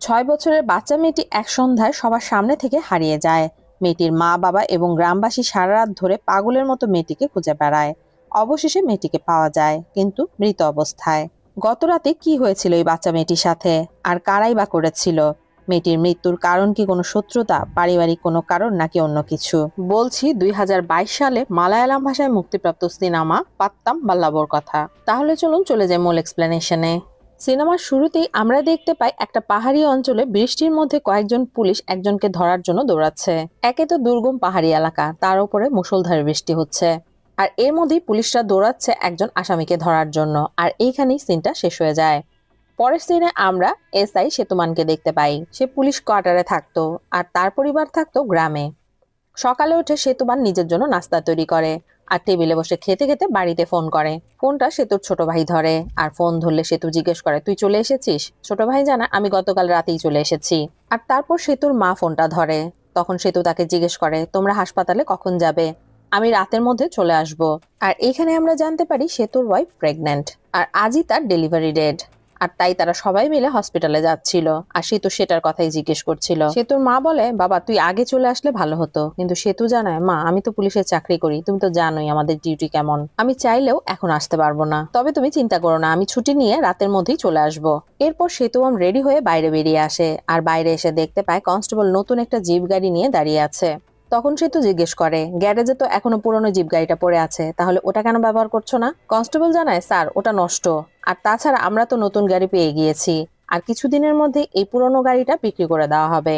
6 বছরের বাচ্চা মেয়েটি এক সন্ধ্যায় সবার সামনে থেকে হারিয়ে যায়। মেয়েটির মা বাবা এবং গ্রামবাসী সারা রাত ধরে পাগলের মতো মেয়েটিকে খুঁজে বেড়ায়। অবশেষে মেয়েটিকে পাওয়া যায়, কিন্তু মৃত অবস্থায়। গত রাতে কি হয়েছিল এই বাচ্চা মেয়েটির সাথে, আর কারাই বা করেছিল? মেয়েটির মৃত্যুর কারণ কি কোনো শত্রুতা, পারিবারিক কোনো কারণ, নাকি অন্য কিছু? বলছি 2022 সালে মালায়ালাম ভাষায় মুক্তিপ্রাপ্ত সিনেমা পাত্তাম বাল্লাবোর কথা। তাহলে চলুন চলে যাই মূল এক্সপ্লেনেশনে। সিনেমার শুরুতেই আমরা দেখতে পাই একটা পাহাড়ি অঞ্চলে বৃষ্টির মধ্যে কয়েকজন পুলিশ একজনকে ধরার জন্য দৌড়াচ্ছে। একে তো দুর্গম পাহাড়ি এলাকা, তার উপরে মুষলধারে বৃষ্টি হচ্ছে, আর এর মধ্যেই পুলিশরা দৌড়াচ্ছে একজন আসামিকে ধরার জন্য। আর এইখানেই সিনটা শেষ হয়ে যায়। পরের সিনে আমরা এসআই সেতুমানকে দেখতে পাই। সে পুলিশ কোয়ার্টারে থাকতো, আর তার পরিবার থাকতো গ্রামে। সকালে উঠে সেতুমান নিজের জন্য নাস্তা তৈরি করে, আর টেবিলে বসে খেতে খেতে বাড়িতে ফোন করে। ফোনটা সেতুর ছোট ভাই ধরে, আর ফোন ধরলে সেতু জিজ্ঞেস করে, তুই চলে এসেছিস? ছোট ভাই জানায়, আমি গতকাল রাতেই চলে এসেছি। আর তারপর সেতুর মা ফোনটা ধরে। তখন সেতু তাকে জিজ্ঞেস করে, তোমরা হাসপাতালে কখন যাবে? আমি রাতের মধ্যে চলে আসব। আর এখানে আমরা জানতে পারি সেতুর ওয়াইফ প্রেগন্যান্ট, আর আজই তার ডেলিভারি ডেট। আর তাই তারা সবাই মিলে হসপিটালে যাচ্ছিল, আর সেতু সেটার কথাই জিজ্ঞেস করছিল। সেতুর মা বলে, বাবা তুই আগে চলে আসলে ভালো হতো। কিন্তু সেতু জানায়, মা আমি তো পুলিশের চাকরি করি, তুমি তো জানোই আমাদের ডিউটি কেমন। আমি চাইলেও এখন আসতে পারবো না, তবে তুমি চিন্তা করো না, আমি ছুটি নিয়ে রাতের মধ্যেই চলে আসবো। এরপর সেতুয়াম রেডি হয়ে বাইরে বেরিয়ে আসে, আর বাইরে এসে দেখতে পায় কনস্টেবল নতুন একটা জিপ গাড়ি নিয়ে দাঁড়িয়ে আছে। তখন সেতু জিজ্ঞেস করে, গ্যারেজে তো এখনো পুরনো জিপ গাড়িটা পড়ে আছে, তাহলে ওটা কেন ব্যবহার করছো না? কনস্টেবল জানায়, স্যার ওটা নষ্ট, আর তাছাড়া আমরা তো নতুন গাড়ি পেয়ে গিয়েছি, আর কিছুদিনের মধ্যে এই পুরনো গাড়িটা বিক্রি করে দেওয়া হবে।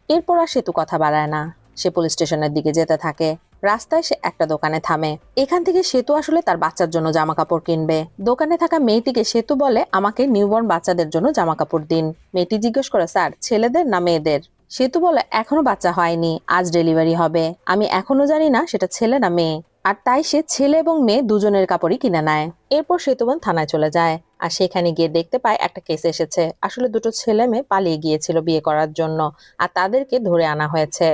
এরপর আর সেতু কথা বাড়ায় না, সে পুলিশ স্টেশনের দিকে যেতে থাকে। রাস্তায় সে একটা দোকানে থামে। এখান থেকে সেতু আসলে তার বাচ্চার জন্য জামা কাপড় কিনবে। দোকানে থাকা মেয়েটিকে সেতু বলে, আমাকে নিউবর্ন বাচ্চাদের জন্য জামা কাপড় দিন। মেয়েটি জিজ্ঞেস করে, স্যার ছেলেদের না মেয়েদের? সেতু বলে, এখনো বাচ্চা হয়নি, আজ ডেলিভারি হবে, আমি এখনো জানি না সেটা ছেলে না মেয়ে। আর তাই সে ছেলে এবং মেয়ে দুজনের কাপড়ই কিনে নেয়। এরপর সেতুবান থানায় চলে যায়, আর সেখানে গিয়ে দেখতে পায় একটা কেস এসেছে। আসলে দুটো ছেলে মেয়ে পালিয়ে গিয়েছিল বিয়ে করার জন্য, আর তাদেরকে ধরে আনা হয়েছে।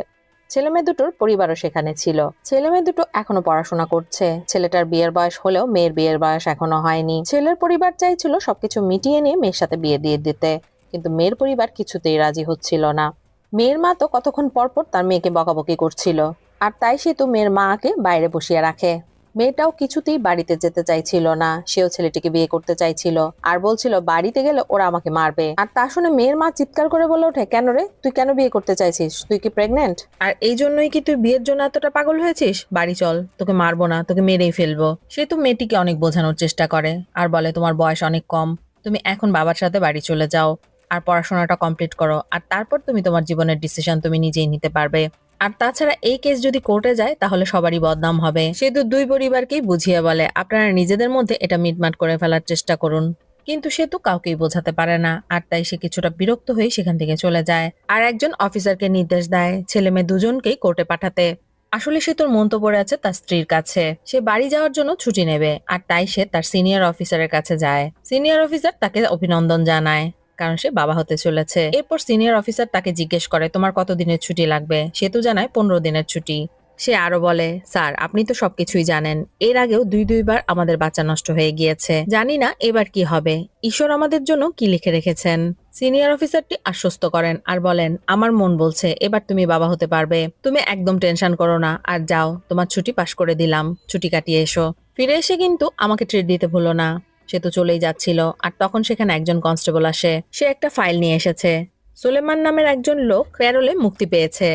ছেলে মেয়ে দুটোর পরিবারও সেখানে ছিল। ছেলে মেয়ে দুটো এখনো পড়াশোনা করছে। ছেলেটার বিয়ের বয়স হলেও মেয়ের বিয়ের বয়স এখনো হয়নি। ছেলের পরিবার চাইছিল সবকিছু মিটিয়ে নিয়ে মেয়ের সাথে বিয়ে দিয়ে দিতে, কিন্তু মেয়ের পরিবার কিছুতেই রাজি হচ্ছিল না। মেয়ের মা তো কতক্ষণ পরপর তার মেয়েকে বকাবকি করছিল, আর তাই সে তো মেয়ের মাকে বাইরে বসিয়ে রাখে। মেয়েটাও কিছুতেই বাড়িতে যেতে চাইছিল না, সেও ছেলেটিকে বিয়ে করতে চাইছিল, আর বলছিল বাড়িতে গেলে ওরা আমাকে মারবে। আর তা শুনে মেয়ের মা চিৎকার করে বলে ওঠে, কেন রে, তুই কেন বিয়ে করতে চাইছিস? তুই কি প্রেগনেন্ট? আর এই জন্যই কি তুই বিয়ের জন্য এতটা পাগল হয়েছিস? বাড়ি চল, তোকে মারবো না, তোকে মেরেই ফেলবো। সে তো মেয়েটিকে অনেক বোঝানোর চেষ্টা করে, আর বলে তোমার বয়স অনেক কম, তুমি এখন বাবার সাথে বাড়ি চলে যাও, আর পড়াশোনাটা কমপ্লিট করো, আর তারপর তুমি তোমার জীবনের ডিসিশন তুমি নিজেই নিতে পারবে। আর তাছাড়া এই কেস যদি কোর্টে যায় তাহলে সবারই বদনাম হবে। সে তো দুই পরিবারকেই বুঝিয়ে বলে, আপনারা নিজেদের মধ্যে এটা মিটমাট করে ফেলার চেষ্টা করুন। কিন্তু সে তো কাউকেই বোঝাতে পারে না, আর তাই সে কিছুটা বিরক্ত হয়ে সেখান থেকে চলে যায়, আর একজন অফিসারকে নির্দেশ দেয় ছেলে মেয়ে দুজনকেই কোর্টে পাঠাতে। আসলে সে তোর মন্ত পড়ে আছে তার স্ত্রীর কাছে, সে বাড়ি যাওয়ার জন্য ছুটি নেবে, আর তাই সে তার সিনিয়র অফিসারের কাছে যায়। সিনিয়র অফিসার তাকে অভিনন্দন জানায়, কারণ সে বাবা হতে চলেছে। এরপর সিনিয়র অফিসার তাকে জিজ্ঞেস করে, তোমার কত দিনের ছুটি লাগবে? সে তো জানায় 15 দিনের ছুটি। সে আরো বলে, স্যার আপনি তো সবকিছুই জানেন, এর আগেও দুইবার আমাদের বাচ্চা নষ্ট হয়ে গিয়েছে, জানি না এবার কি হবে, ঈশ্বর আমাদের জন্য কি লিখে রেখেছেন। সিনিয়র অফিসারটি আশ্বস্ত করেন আর বলেন, আমার মন বলছে এবার তুমি বাবা হতে পারবে, তুমি একদম টেনশন করো না, আর যাও, তোমার ছুটি পাশ করে দিলাম, ছুটি কাটিয়ে এসো, ফিরে এসে কিন্তু আমাকে ট্রিট দিতে ভুলো না। সে তো চলেই যাচ্ছিল, আর তখন সেখানে একজন কনস্টেবল আসে। সে একটা ফাইল নিয়ে এসেছে। সুলেমান নামের একজন লোক প্যারোলে মুক্তি পেয়েছে,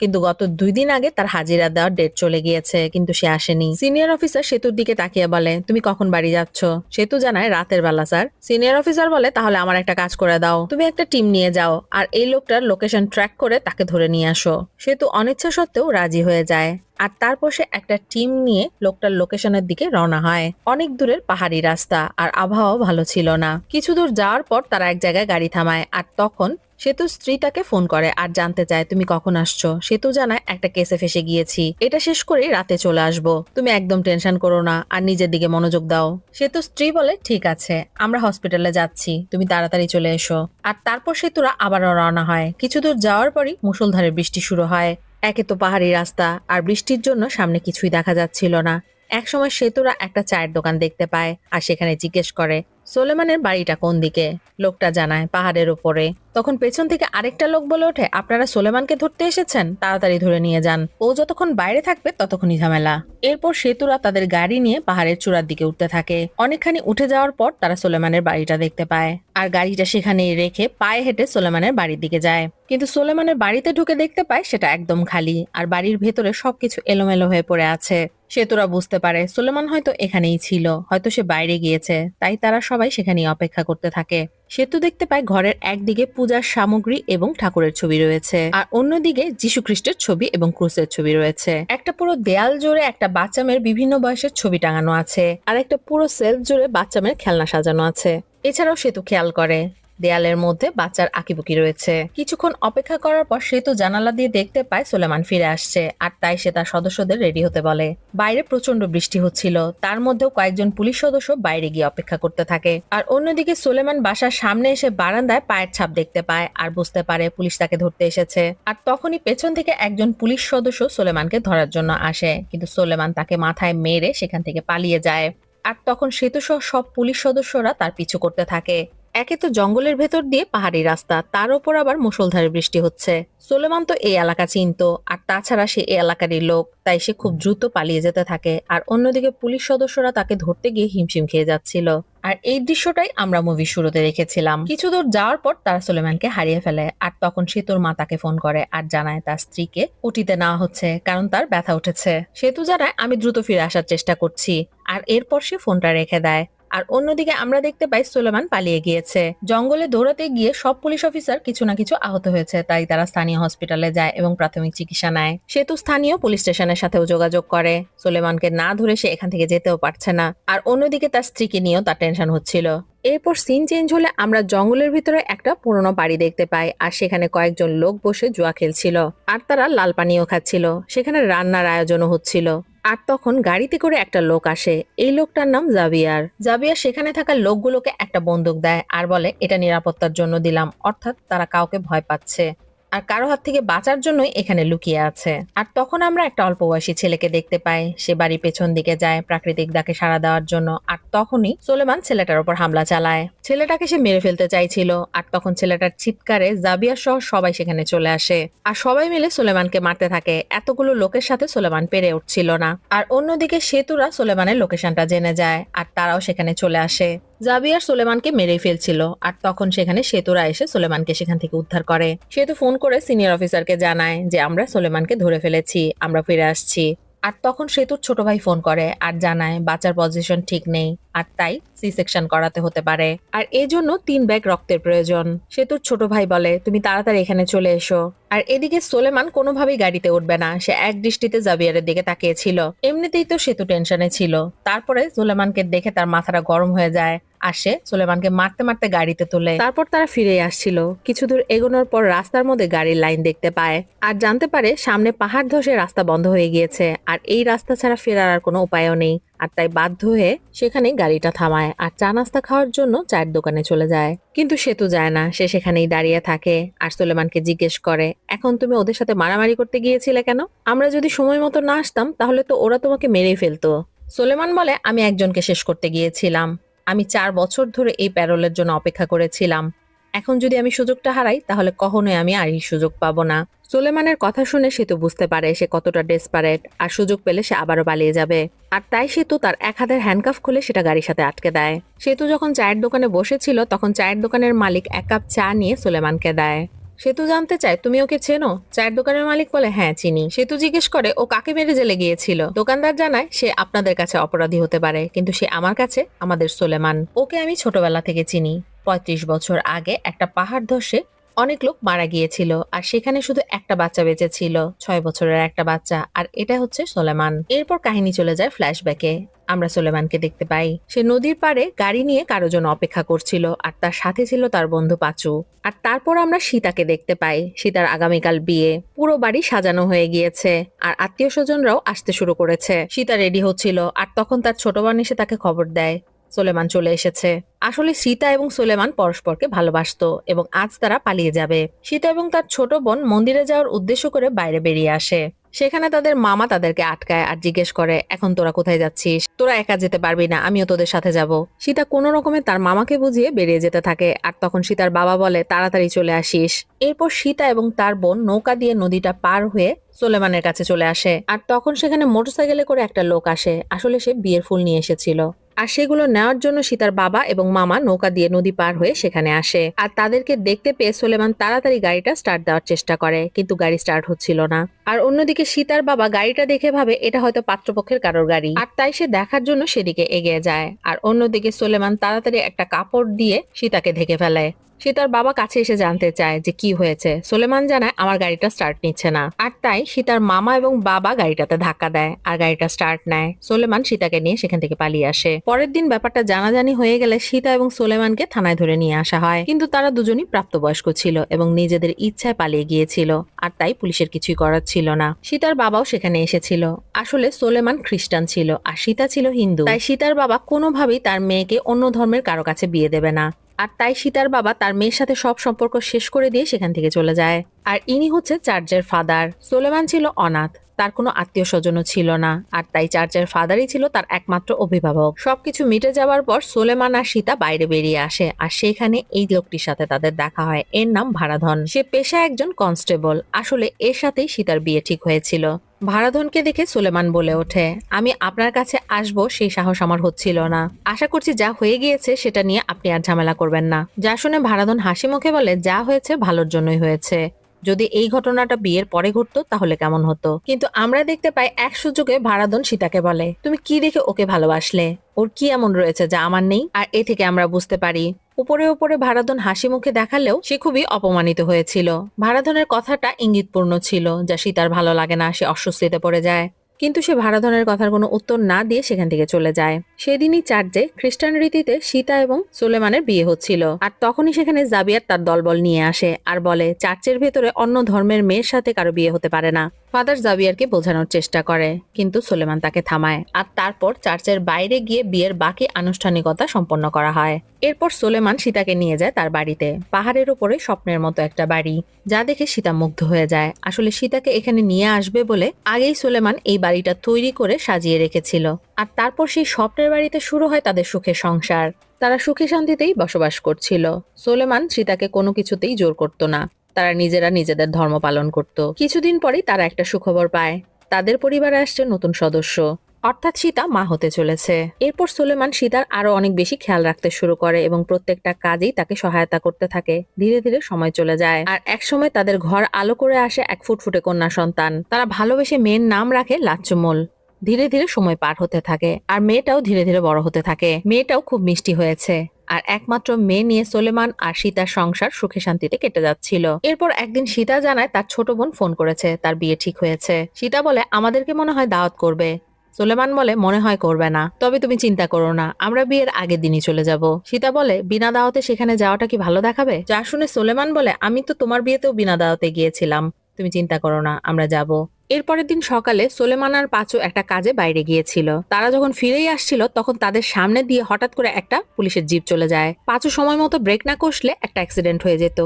কিন্তু গত 2 দিন আগে তার হাজিরা দেওয়ার ডেট চলে গিয়েছে, কিন্তু সে আসেনি। সিনিয়র অফিসার সেতুর দিকে তাকিয়ে বলে, তুমি কখন বাড়ি যাচ্ছ? সেতু জানায়, রাতের বেলা স্যার। সিনিয়র অফিসার বলে, তাহলে আমার একটা কাজ করে দাও, তুমি একটা টিম নিয়ে যাও, আর এই লোকটার লোকেশন ট্র্যাক করে তাকে ধরে নিয়ে আসো। সেতু অনিচ্ছা সত্ত্বেও রাজি হয়ে যায়, আর তারপর সে একটা টিম নিয়ে লোকটার লোকেশনের দিকে রওনা হয়। অনেক দূরের পাহাড়ি রাস্তা, আর আবহাওয়াও ভালো ছিল না। কিছু দূর যাওয়ার পর তারা এক জায়গায় গাড়ি থামায়, আর তখন সেতু স্ত্রী তাকে ফোন করে আর জানতে চায়, তুমি কখন আসছো? সেতু জানায়, একটা কেসে ফেসে গিয়েছি, এটা শেষ করে রাতে চলে আসবো, তুমি একদম টেনশন করো না, আর নিজের দিকে মনোযোগ দাও। সেতু স্ত্রী বলে, ঠিক আছে, আমরা হসপিটালে যাচ্ছি, তুমি তাড়াতাড়ি চলে এসো। আর তারপর সেতুরা আবারও রওনা হয়। কিছু দূর যাওয়ার পরই মুষলধারে বৃষ্টি শুরু হয়। একে তো পাহাড়ি রাস্তা, আর বৃষ্টির জন্য সামনে কিছুই দেখা যাচ্ছিল না। একসময় সেতুরা একটা চায়ের দোকান দেখতে পায়, আর সেখানে জিজ্ঞেস করে, সোলেমানের বাড়িটা কোন দিকে? লোকটা জানায়, পাহাড়ের উপরে। তখন পেছন থেকে আরেকটা লোক বলে ওঠে, আপনারা সোলেমানকে ধরতে এসেছেন, তাড়াতাড়ি ধরে নিয়ে যান, ও যতক্ষণ বাইরে থাকবে ততক্ষণই ঝামেলা। এরপর সেতুরা তাদের গাড়ি নিয়ে পাহাড়ের চূড়ার দিকে উঠতে থাকে। অনেকখানি উঠে যাওয়ার পর তারা সোলেমানের বাড়িটা দেখতে পায়, আর গাড়িটা সেখানেই রেখে পায়ে হেঁটে সোলেমানের বাড়ির দিকে যায়। কিন্তু সোলেমানের বাড়িতে ঢুকে দেখতে পায় সেটা একদম খালি, আর বাড়ির ভেতরে সবকিছু এলোমেলো হয়ে পড়ে আছে। সেতুরা বুঝতে পারে সুলেমান হয়তো এখানেই ছিল, হয়তো সে বাইরে গিয়েছে, তাই তারা সবাই সেখানেই অপেক্ষা করতে থাকে। সেতু দেখতে পায় ঘরের একদিকে পূজার সামগ্রী এবং ঠাকুরের ছবি রয়েছে, আর অন্যদিকে যীশু খ্রিস্টের ছবি এবং ক্রুসের ছবি রয়েছে। একটা পুরো দেয়াল জুড়ে একটা বাচ্চা মেয়ের বিভিন্ন বয়সের ছবি টাঙানো আছে, আর একটা পুরো সেলফ জুড়ে বাচ্চা মেয়ের খেলনা সাজানো আছে। এছাড়াও সেতু খেয়াল করে দেয়ালের মধ্যে বাচ্চার আঁকিবুকি রয়েছে। কিছুক্ষণ অপেক্ষা করার পর সেতু জানালা দিয়ে দেখতে পায় সুলেমান ফিরে আসছে, আর তাই সে তার সদস্যদের রেডি হতে বলে। বাইরে প্রচন্ড বৃষ্টি হচ্ছিল, তার মধ্যেও কয়েকজন পুলিশ সদস্য বাইরে গিয়ে অপেক্ষা করতে থাকে। আর অন্যদিকে সুলেমান বাসার সামনে এসে বারান্দায় পায়ের ছাপ দেখতে পায়, আর বুঝতে পারে পুলিশ তাকে ধরতে এসেছে। আর তখনই পেছন থেকে একজন পুলিশ সদস্য সুলেমানকে ধরার জন্য আসে, কিন্তু সুলেমান তাকে মাথায় মেরে সেখান থেকে পালিয়ে যায়। আর তখন সেতু সহ সব পুলিশ সদস্যরা তার পিছু করতে থাকে। একে তো জঙ্গলের ভেতর দিয়ে পাহাড়ি রাস্তা, তার উপর আবার মুষলধারে বৃষ্টি হচ্ছে। সুলেমান তো এই এলাকা চিনতো, আর তাছাড়া সে এই এলাকারই লোক, তাই সে খুব দ্রুত পালিয়ে যেতে থাকে। আর অন্যদিকে পুলিশ সদস্যরা তাকে ধরতে গিয়ে হিমশিম খেয়ে যাচ্ছিল। আর এই দৃশ্যটাই আমরা মুভির শুরুতে রেখেছিলাম। কিছু দূর যাওয়ার পর তারা সুলেমানকে হারিয়ে ফেলে। আর তখন সেতুর মা তাকে ফোন করে আর জানায় তার স্ত্রীকে ওটিতে নেওয়া হচ্ছে, কারণ তার ব্যথা উঠেছে। সেতু জানায় আমি দ্রুত ফিরে আসার চেষ্টা করছি, আর এরপর সে ফোনটা রেখে দেয়। আর অন্যদিকে আমরা দেখতে পাই সুলেমান পালিয়ে গিয়েছে। জঙ্গলে দৌড়াতে গিয়ে সব পুলিশ অফিসার কিছু না কিছু আহত হয়েছে, তাই তারা স্থানীয় হসপিটালে যায় এবং প্রাথমিক চিকিৎসা নেয়। সেতু স্থানীয় পুলিশ স্টেশনের সাথেও যোগাযোগ করে। সুলেমানকে না ধরে সে এখান থেকে যেতেও পারছে না, আর অন্যদিকে তার স্ত্রীকে নিয়েও তার টেনশন হচ্ছিল। এরপর সিন চেঞ্জ হলে আমরা জঙ্গলের ভিতরে একটা পুরনো বাড়ি দেখতে পাই, আর সেখানে কয়েকজন লোক বসে জুয়া খেলছিল, আর তারা লাল পানিও খাচ্ছিল। সেখানে রান্নার আয়োজনও হচ্ছিল। আর তখন গাড়িতে করে একটা লোক আসে, এই লোকটার নাম জাভিয়ার। জাভিয়ার সেখানে থাকা লোকগুলোকে একটা বন্দুক দেয় আর বলে এটা নিরাপত্তার জন্য দিলাম, অর্থাৎ তারা কাউকে ভয় পাচ্ছে আর কারো হাত থেকে বাঁচার জন্যই এখানে লুকিয়ে আছে। আর তখন আমরা একটা অল্প বয়সী ছেলেকে দেখতে পাই, সে বাড়ি পেছন দিকে যায় প্রাকৃতিক ডাকে সাড়া দেওয়ার জন্য। আর তখনই সুলেমান ছেলেটার উপর হামলা চালায়। ছেলেটাকে সে মেরে ফেলতে চাইছিল, আর তখন ছেলেটার চিৎকারে জাভিয়ার সহ সবাই সেখানে চলে আসে, আর সবাই মিলে সুলেমানকে মারতে থাকে। এতগুলো লোকের সাথে সুলেমান পেরে উঠছিল না। আর অন্যদিকে সেতুরা সুলেমানের লোকেশনটা জেনে যায়, আর তারাও সেখানে চলে আসে। জাভিয়ার সুলেমানকে মেরে ফেলছিল, আর তখন সেখানে সেতুরা এসে সুলেমানকে সেখান থেকে উদ্ধার করে। সেতু ফোন করে সিনিয়র অফিসারকে জানায় যে আমরা সুলেমানকে ধরে ফেলেছি, আমরা ফিরে আসছি। আর তখন সেতুর ছোট ভাই ফোন করে আর জানায় বাচ্চার পজিশন ঠিক নেই, আর তাই সি সেকশন করাতে হতে পারে, আর এজন্য 3 ব্যাগ রক্তের প্রয়োজন। সেতুর ছোট ভাই বলে তুমি তাড়াতাড়ি এখানে চলে এসো। আর এদিকে সুলেমান কোনোভাবেই গাড়িতে উঠবে না, সে এক দৃষ্টিতে জাভিয়ারের দিকে তাকিয়েছিল। এমনিতেই তো সেতু টেনশনে ছিল, তারপরে সুলেমানকে দেখে তার মাথাটা গরম হয়ে যায়। আসে সুলেমানকে মারতে মারতে গাড়িতে তোলে। তারপর তারা ফিরে আসছিল। কিছু দূর এগোনোর পর রাস্তার মধ্যে গাড়ির লাইন দেখতে পায়, আর জানতে পারে সামনে পাহাড় ধসে রাস্তা বন্ধ হয়ে গিয়েছে, আর এই রাস্তা ছাড়া ফেরার আর কোনো উপায়ও নেই। আর তাই বাধ্য হয়ে সেখানে গাড়িটা থামায় আর চা নাস্তা খাওয়ার জন্য চায়ের দোকানে চলে যায়। কিন্তু সেতু যায় না, সে সেখানেই দাঁড়িয়ে থাকে আর সুলেমানকে জিজ্ঞেস করে এখন তুমি ওদের সাথে মারামারি করতে গিয়েছিলে কেন? আমরা যদি সময় মতো না আসতাম তাহলে তো ওরা তোমাকে মেরেই ফেলতো। সুলেমান বলে আমি একজনকে শেষ করতে গিয়েছিলাম, আমি 4 বছর ধরে এই প্যারোলের জন্য অপেক্ষা করেছিলাম। এখন যদি আমি সুযোগটা হারাই তাহলে কখনোই আমি আর এই সুযোগ পাবো না। সুলেমানের কথা শুনে সেতু বুঝতে পারে সে কতটা ডেসপারেট, আর সুযোগ পেলে সে আবারও পালিয়ে যাবে। আর তাই সেতু তার এক হাতের হ্যান্ডকাফ খুলে সেটা গাড়ির সাথে আটকে দেয়। সেতু যখন চায়ের দোকানে বসেছিল তখন চায়ের দোকানের মালিক 1 কাপ চা নিয়ে সুলেমানকে দেয়। সেতু জানতে চায় তুমি ওকে চেনো? চায়ের দোকানের মালিক বলে হ্যাঁ চিনি। সেতু জিজ্ঞেস করে ও কাকে মেরে জেলে গিয়েছিল? দোকানদার জানায় সে আপনাদের কাছে অপরাধী হতে পারে, কিন্তু সে আমার কাছে আমাদের সুলেমান। ওকে আমি ছোটবেলা থেকে চিনি। 35 বছর আগে একটা পাহাড় ধসে অনেক লোক মারা গিয়েছিল, আর সেখানে শুধু একটা বাচ্চা বেঁচে ছিল, 6 বছরের একটা বাচ্চা, আর এটা হচ্ছে সুলেমান। এরপর কাহিনী চলে যায় ফ্ল্যাশব্যাকে। আমরা সুলেমানকে দেখতে পাই সে নদীর পাড়ে গাড়ি নিয়ে কারো জন্য অপেক্ষা করছিল, আর তার সাথে ছিল তার বন্ধু পাঁচু। আর তারপর আমরা সীতাকে দেখতে পাই, সীতার আগামীকাল বিয়ে, পুরো বাড়ি সাজানো হয়ে গিয়েছে, আর আত্মীয় স্বজনরাও আসতে শুরু করেছে। সীতা রেডি হচ্ছিল, আর তখন তার ছোট বোন এসে তাকে খবর দেয় সুলেমান চলে এসেছে। আসলে সীতা এবং সুলেমান পরস্পরকে ভালোবাসতো এবং আজ তারা পালিয়ে যাবে। সীতা এবং তার ছোট বোন মন্দিরে যাওয়ার উদ্দেশ্য করে বাইরে বেরিয়ে আসে। সেখানে তাদের মামা তাদেরকে আটকায় আর জিজ্ঞেস করে, এখন তোরা কোথায় যাচ্ছিস? তোরা একা যেতে পারবি না, আমিও তোদের সাথে যাব। সীতা কোনো রকমে তার মামাকে বুঝিয়ে বেরিয়ে যেতে থাকে, আর তখন সীতার বাবা বলে, তাড়াতাড়ি চলে আসিস। এরপর সীতা এবং তার বোন নৌকা দিয়ে নদীটা পার হয়ে সোলেমানের কাছে চলে আসে, আর তখন সেখানে মোটরসাইকেলে করে একটা লোক আসে। আসলে সে বিয়ের ফুল নিয়ে এসেছিল, আর সেগুলো নেওয়ার জন্য সীতার বাবা এবং মামা নৌকা দিয়ে নদী পার হয়ে সেখানে আসে। আর তাদেরকে দেখতে পেয়ে সোলেমান তাড়াতাড়ি গাড়িটা স্টার্ট দেওয়ার চেষ্টা করে, কিন্তু গাড়ি স্টার্ট হচ্ছিল না। আর অন্যদিকে সীতার বাবা গাড়িটা দেখে ভাবে এটা হয়তো পাত্রপক্ষের কারোর গাড়ি, আর তাই সে দেখার জন্য সেদিকে এগিয়ে যায়। আর অন্যদিকে সোলেমান তাড়াতাড়ি একটা কাপড় দিয়ে সীতাকে ঢেকে ফেলে। সীতার বাবা কাছে এসে জানতে চায় যে কি হয়েছে। সোলেমান জানায়, আমার গাড়িটা স্টার্ট নিচ্ছে না। আর তাই সীতার মামা এবং বাবা গাড়িটাতে ধাক্কা দেয় আর গাড়িটা স্টার্ট নেয়। সোলেমান সীতাকে নিয়ে সেখান থেকে পালিয়ে আসে। পরের দিন ব্যাপারটা জানাজানি হয়ে গেলে সীতা এবং সোলেমানকে থানায় ধরে নিয়ে আসা হয়, কিন্তু তারা দুজনই প্রাপ্তবয়স্ক ছিল এবং নিজেদের ইচ্ছায় পালিয়ে গিয়েছিল, আর তাই পুলিশের কিছুই করার ছিল না। সীতার বাবাও সেখানে এসেছিল। আসলে সোলেমান খ্রিস্টান ছিল আর সীতা ছিল হিন্দু, তাই সীতার বাবা কোনোভাবেই তার মেয়েকে অন্য ধর্মের কারো কাছে বিয়ে দেবে না। আর তাই সীতার বাবা তার মেয়ের সাথে সব সম্পর্ক শেষ করে দিয়ে সেখান থেকে চলে যায়। আর ইনি হচ্ছে চার্চের ফাদার। সোলেমান ছিল অনাথ, তার কোনো আত্মীয় স্বজনও ছিল না, আর তাই চার্চের ফাদারই ছিল তার একমাত্র অভিভাবক। সবকিছু মিটে যাওয়ার পর সোলেমান আর সীতা বাইরে বেরিয়ে আসে, আর সেখানে এই লোকটির সাথে তাদের দেখা হয়। এর নাম ভারাধন। সে পেশায় একজন কনস্টেবল। আসলে এর সাথেই সীতার বিয়ে ঠিক হয়েছিল। ভারাধনকে দেখে সোলেমান বলে ওঠে, আমি আপনার কাছে আসব সেই সাহস আমার হচ্ছিল না। আশা করছি যা হয়ে গিয়েছে সেটা নিয়ে আপনি আর ঝামেলা করবেন না। যা শুনে ভারাধন হাসি মুখে বলে, যা হয়েছে ভালোর জন্যই হয়েছে। যদি এই ঘটনাটা বিয়ের পরে ঘটতো তাহলে কেমন হতো? কিন্তু আমরা দেখতে পাই এক সুযোগে ভারাধন সীতাকে বলে, তুমি কি দেখে ওকে ভালোবাসলে? ওর কি এমন রয়েছে যা আমার নেই? আর এ থেকে আমরা বুঝতে পারি উপরে উপরে ভারাধন হাসি মুখে দেখালেও সে খুবই অপমানিত হয়েছিল। ভারাধনের কথাটা ইঙ্গিতপূর্ণ ছিল, যা সীতার ভালো লাগে না। সে অস্বস্তিতে পড়ে যায়, কিন্তু সে ভারাধনের কথার কোনো উত্তর না দিয়ে সেখান থেকে চলে যায়। সেদিনই চার্চে খ্রিস্টান রীতিতে সীতা এবং সোলেমানের বিয়ে হচ্ছিল, আর তখনই সেখানে জাবিয়ার তার দলবল নিয়ে আসে আর বলে, চার্চের ভেতরে অন্য ধর্মের মেয়ের সাথে কারো বিয়ে হতে পারে না। ফাদার জাবিয়ারকে বোঝানোর চেষ্টা করে, কিন্তু সোলেমান তাকে থামায়। আর তারপর চার্চের বাইরে গিয়ে বিয়ের বাকি আনুষ্ঠানিকতা সম্পন্ন করা হয়। এরপর সোলেমান সীতাকে নিয়ে যায় তার বাড়িতে। পাহাড়ের উপরে স্বপ্নের মতো একটা বাড়ি, যা দেখে সীতা মুগ্ধ হয়ে যায়। আসলে সীতাকে এখানে নিয়ে আসবে বলে আগেই সোলেমান এই বাড়িটা তৈরি করে সাজিয়ে রেখেছিল। আর তারপর সেই স্বপ্নের বাড়িতে শুরু হয় তাদের সুখের সংসার। তারা সুখে শান্তিতেই বসবাস করছিল। সোলেমান সীতাকে কোনো কিছুতেই জোর করত না। তারা নিজেরা নিজেদের ধর্ম পালন করত। কিছুদিন পরেই তারা একটা সুখবর পায়, তাদের পরিবারে আসছে নতুন সদস্য, অর্থাৎ সীতা মা হতে চলেছে। এরপর সোলেমান সীতার আরো অনেক বেশি খেয়াল রাখতে শুরু করে এবং প্রত্যেকটা কাজেই তাকে সহায়তা করতে থাকে। ধীরে ধীরে সময় চলে যায়, আর একসময় তাদের ঘর আলো করে আসে এক ফুটফুটে কন্যা সন্তান। তারা ভালোবেসে মেয়ের নাম রাখে লাচ্চুমল। ধীরে ধীরে সময় পার হতে থাকে, আর মেয়েটাও ধীরে ধীরে বড় হতে থাকে। মেয়েটাও খুব মিষ্টি হয়েছে, আর একমাত্র মেয়ে নিয়ে সোলেমান আর সীতার সংসার সুখে শান্তিতে কেটে যাচ্ছিল। এরপর একদিন সীতা জানায় তার ছোট বোন ফোন করেছে, তার বিয়ে ঠিক হয়েছে। সীতা বলে, আমাদেরকে মনে হয় দাওয়াত করবে। সোলেমান বলে, মনে হয় করবে না, তবে তুমি চিন্তা করো না, আমরা বিয়ের আগের দিনই চলে যাব। সীতা বলে, বিনা দাওয়াতে সেখানে যাওয়াটা কি ভালো দেখাবে? যা শুনে সোলেমান বলে, আমি তো তোমার বিয়েতেও বিনা দাওয়াতে গিয়েছিলাম, তুমি চিন্তা করো না, আমরা যাব। এরপরের দিন সকালে সোলেমান আর পাঁচু একটা কাজে বাইরে গিয়েছিল। তারা যখন ফিরেই আসছিল তখন তাদের সামনে দিয়ে হঠাৎ করে একটা পুলিশের জিপ চলে যায়। পাঁচু সময় মতো ব্রেক না কষলে একটা অ্যাক্সিডেন্ট হয়ে যেত।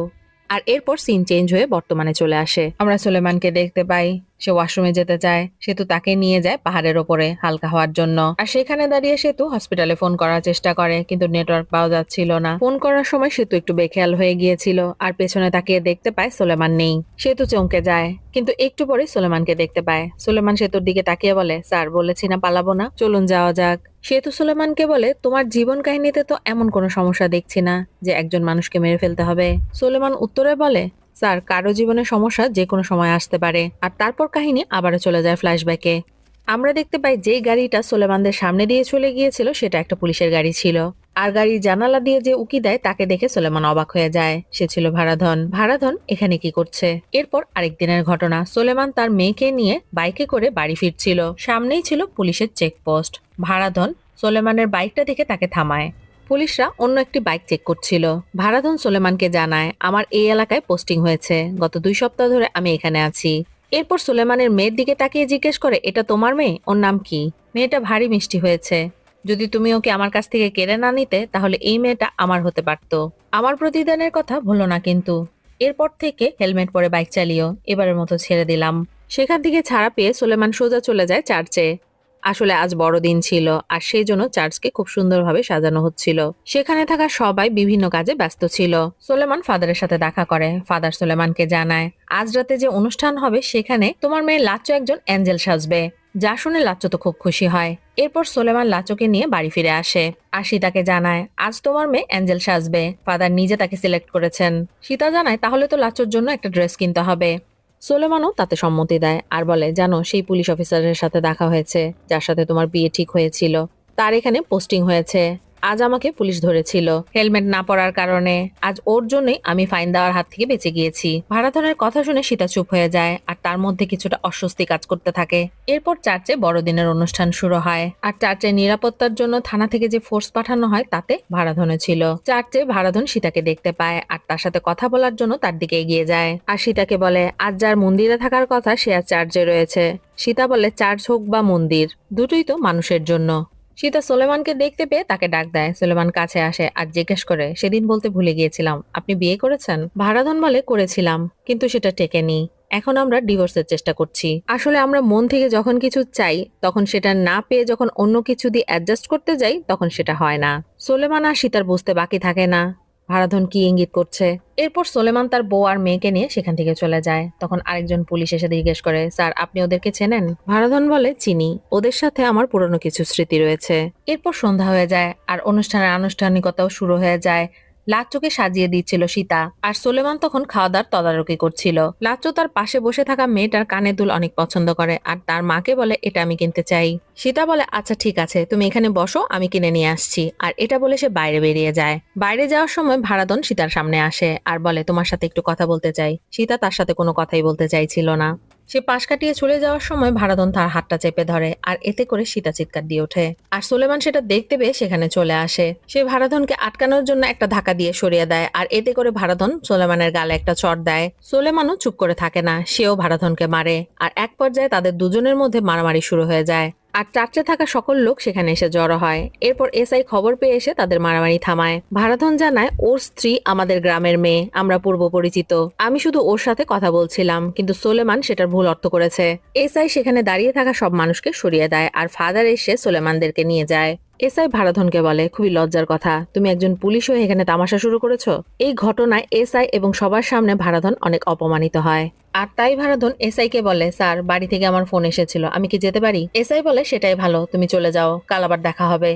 আর এরপর সিন চেঞ্জ হয়ে বর্তমানে চলে আসে। আমরা সোলেমানকে দেখতে পাই, সে ওয়াশরুমে যেতে চায়। সেতু তাকে নিয়ে যায় পাহাড়ের ওপরে হালকা হওয়ার জন্য, আর সেখানে দাঁড়িয়ে সেতু হসপিটালে ফোন করার চেষ্টা করে, কিন্তু নেটওয়ার্ক পাওয়া যাচ্ছিল না। ফোন করার সময় সেতু একটু বেখেয়াল হয়ে গিয়েছিল, আর পেছনে তাকিয়ে দেখতে পায় সোলেমান নেই। সেতু চমকে যায়, কিন্তু একটু পরে সোলেমানকে দেখতে পায়। সোলেমান সেতুর দিকে তাকিয়ে বলে, স্যার বলেছি না পালাবো না, চলুন যাওয়া যাক। সেতু সোলেমানকে বলে, তোমার জীবন কাহিনীতে তো এমন কোনো সমস্যা দেখছি না যে একজন মানুষকে মেরে ফেলতে হবে। সোলেমান উত্তরে বলে, স্যার, কারো জীবনে সমস্যা যে কোনো সময় আসতে পারে। আর তারপর কাহিনী আবারও চলে যায় ফ্ল্যাশব্যাকে। আমরা দেখতে পাই যেই গাড়িটা সোলেমানদের সামনে দিয়ে চলে গিয়েছিল সেটা একটা পুলিশের গাড়ি ছিল। আর গাড়ির জানালা দিয়ে যে উকি দেয় তাকে দেখে সোলেমান অবাক হয়ে যায়। সে ছিল ভারাধন। ভারাধন এখানে কি করছে? এরপর আরেকদিনের ঘটনা, সোলেমান তার মেয়েকে নিয়ে বাইকে করে বাড়ি ফিরছিল। সামনেই ছিল পুলিশের চেকপোস্ট। ভারাধন সোলেমানের বাইকটা দেখে তাকে থামায়। পুলিশরা অন্য একটি বাইক চেক করছিল। ভারাধন সোলেমানকে জানায়, আমার এই এলাকায় পোস্টিং হয়েছে, গত 2 সপ্তাহ ধরে আমি এখানে আছি। এরপর সোলেমানের মেয়ের দিকে তাকিয়ে জিজ্ঞেস করে, এটা তোমার মেয়ে? ওর নাম কি? মেয়েটা ভারী মিষ্টি হয়েছে, যদি তুমি ওকে আমার কাছ থেকে কেড়ে না নিতে তাহলে এই মেয়েটা আমার হতে পারত। আমার প্রতিদানের কথা ভুলো না কিন্তু। এরপর থেকে হেলমেট পরে বাইক চালিও, এবারের মতো ছেড়ে দিলাম। সেখান থেকে ছাড়া পেয়ে সুলেমান সোজা চলে যায় চার্চে। আসলে আজ বড়দিন ছিল আর সেই জন্য চার্চকে খুব সুন্দরভাবে সাজানো হচ্ছিল। সেখানে থাকা সবাই বিভিন্ন কাজে ব্যস্ত ছিল। সুলেমান ফাদারের সাথে দেখা করে। ফাদার সুলেমানকে জানায়, আজ রাতে যে অনুষ্ঠান হবে সেখানে তোমার মেয়ে লাচ্চু একজন অ্যাঞ্জেল সাজবে। যা শুনে লাচ্চু তো খুব খুশি হয়। এরপর সুলেমান লাচ্চুকে নিয়ে বাড়ি ফিরে আসে আর সীতাকে জানায়, আজ তোমার মেয়ে অ্যাঞ্জেল সাজবে। ফাদার নিজে তাকে সিলেক্ট করেছেন। সীতা জানায় তাহলে তো লাচ্চুর জন্য একটা ড্রেস কিনতে হবে। সোলেমানও তাতে সম্মতি দেয় আর বলে, জানো সেই পুলিশ অফিসারের সাথে দেখা হয়েছে যার সাথে তোমার বিয়ে ঠিক হয়েছিল, তার এখানে পোস্টিং হয়েছে। আজ আমাকে পুলিশ ধরেছিল হেলমেট না পরার কারণে। আজ ওর জন্যই আমি ফাইন দেওয়ার হাত থেকে বেঁচে গিয়েছি। ভাড়াধরের কথা শুনে সীতা চুপ হয়ে যায় আর তার মধ্যে কিছুটা অস্বস্তি কাজ করতে থাকে। এরপর চার্চে বড়দিনের অনুষ্ঠান শুরু হয় আর চার্চের নিরাপত্তার জন্য থানা থেকে যে ফোর্স পাঠানো হয় তাতে ভাড়াধনে ছিল। চার্চে ভাড়াধন সীতাকে দেখতে পায় আর তার সাথে কথা বলার জন্য তার দিকে এগিয়ে যায় আর সীতাকে বলে, আজ যার মন্দিরে থাকার কথা সে আর চার্চে রয়েছে। সীতা বলে, চার্চ হোক বা মন্দির, দুটোই তো মানুষের জন্য। সীতা সুলেমানকে দেখতে পেয়ে তাকে ডাক দেয়। সুলেমান কাছে আসে আর জিজ্ঞেস করে, সেদিন বলতে ভুলে গিয়েছিলাম, আপনি বিয়ে করেছেন? ভাড়াধন বলে, করেছিলাম, কিন্তু সেটা টেকেনি। এখন আমরা ডিভোর্সের চেষ্টা করছি। আসলে আমরা মন থেকে যখন কিছু চাই তখন সেটা না পেয়ে যখন অন্য কিছু দিয়ে অ্যাডজাস্ট করতে যাই তখন সেটা হয় না। সুলেমান আর সীতার বুঝতে বাকি থাকে না ভাড়াধন কি ইঙ্গিত করছে। এরপর সুলেমান তার বউ আর মেয়েকে নিয়ে সেখান থেকে চলে যায়। তখন আরেকজন পুলিশ এসে জিজ্ঞেস করে, স্যার আপনি ওদেরকে চেনেন? ভাড়াধন বলে, চিনি, ওদের সাথে আমার পুরনো কিছু স্মৃতি রয়েছে। এরপর সন্ধ্যা হয়ে যায় আর অনুষ্ঠানের আনুষ্ঠানিকতাও শুরু হয়ে যায়। লাচ্চুকে সাজিয়ে দিচ্ছিল সীতা আর সুলেমান তখন খাওয়া দাওয়ার তদারকি করছিল। লাচ্চু তার পাশে বসে থাকা মেয়েটার কানের দুল অনেক পছন্দ করে আর তার মাকে বলে, এটা আমি কিনতে চাই। সীতা বলে, আচ্ছা ঠিক আছে, তুমি এখানে বসো, আমি কিনে নিয়ে আসছি। আর এটা বলে সে বাইরে বেরিয়ে যায়। বাইরে যাওয়ার সময় ভাড়াধন সীতার সামনে আসে আর বলে, তোমার সাথে একটু কথা বলতে চাই। সীতা তার সাথে কোনো কথাই বলতে চাইছিল না। সে পাশ কাটিয়ে চলে যাওয়ার সময় ভাড়াধন তার হাতটা চেপে ধরে আর এতে করে সীতা চিৎকার দিয়ে ওঠে। আর সুলেমান সেটা দেখতে পেয়ে সেখানে চলে আসে। সে ভাড়াধনকে আটকানোর জন্য একটা ধাক্কা দিয়ে সরিয়ে দেয় আর এতে করে ভাড়াধন সুলেমানের গালে একটা চড় দেয়। সুলেমানও চুপ করে থাকে না, সেও ভাড়াধনকে মারে আর এক পর্যায়ে তাদের দুজনের মধ্যে মারামারি শুরু হয়ে যায়। আর চার্চে থাকা সকল লোক সেখানে এসে জড়ো হয়। এরপর এসআই খবর পেয়ে এসে তাদের মারামারি থামায়। ভাড়াধন জানায়, ওর স্ত্রী আমাদের গ্রামের মেয়ে, আমরা পূর্ব পরিচিত। আমি শুধু ওর সাথে কথা বলছিলাম, কিন্তু সুলেমান সেটার ভুল অর্থ করেছে। এসআই সেখানে দাঁড়িয়ে থাকা সব মানুষকে সরিয়ে দেয় আর ফাদার এসে সুলেমানদেরকে নিয়ে যায়। এসআই ভাড়াধনকে বলে, খুবই লজ্জার কথা, তুমি একজন পুলিশ হয়ে এখানে তামাশা শুরু করেছো। এই ঘটনায় এসআই এবং সবার সামনে ভাড়াধন অনেক অপমানিত হয়। আর তাই ভাড়াধন এসআই কে বলে, স্যার বাড়ি থেকে আমার ফোন এসেছিল, আমি কি যেতে পারি? এসআই বলে, সেটাই ভালো, তুমি চলে যাও, কাল আবার দেখা হবে।